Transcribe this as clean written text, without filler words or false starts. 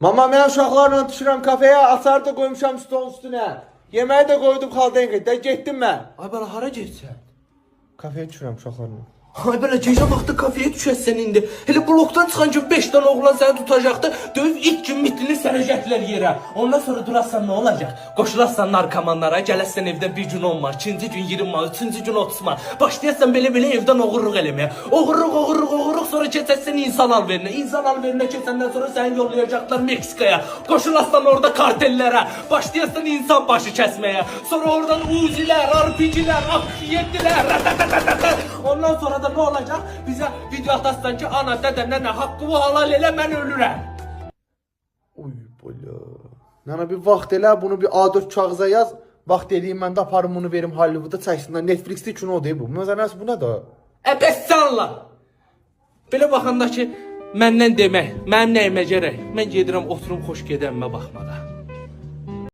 Mama mən uşaqlarla düşürəm kafeyə, açar da qoymuşam stolun üstünə. Yeməyi də qoydum xaldenqə. Də getdim mən. Ay bana hara getsən? Kafeyə düşürəm uşaqlarla. Ay belə gecə vaxtı kafeye düşəsən indi. Hele blokdan çıxan gün 5 dənə oğlan səni tutacaqdı. Döyüb ilk gün mitini sərəcəklər yerə. Ondan sonra durarsan nə olacaq? Qoşularsan narkomanlara, gələsən evdən bir gün 10 mar, ikinci gün 20 mar, üçüncü gün 30 mar. Başlayasan belə evdən oğurluq eləməyə. Oğurluq sonra keçəsən insan alverinə. İnsan alverinə keçəndən sonra səni yollayacaqlar Meksikaya. Qoşularsan orada kartellərə. Başlayasan insan başı kəsməyə. Sonra oradan uzilər, RPG'lər, AK-7'lər. Ondan sonra da ne olacak? Bize video atarsan ki ana dede nene hakkımı halal elə mən ölürəm. Uy bola. Nana bir vaxt elə bunu bir A4 kağıza yaz. Vaxt eləyim mən də aparım bunu verim Hollywoodda çəksinlər. Netflixdə kino deyil bu. Məsələn bu nədir? Bəs sanla. Belə baxanda ki məndən demək, mənim nəyimə gərək. Mən gedirəm oturum xoş gedəmmə baxmadan.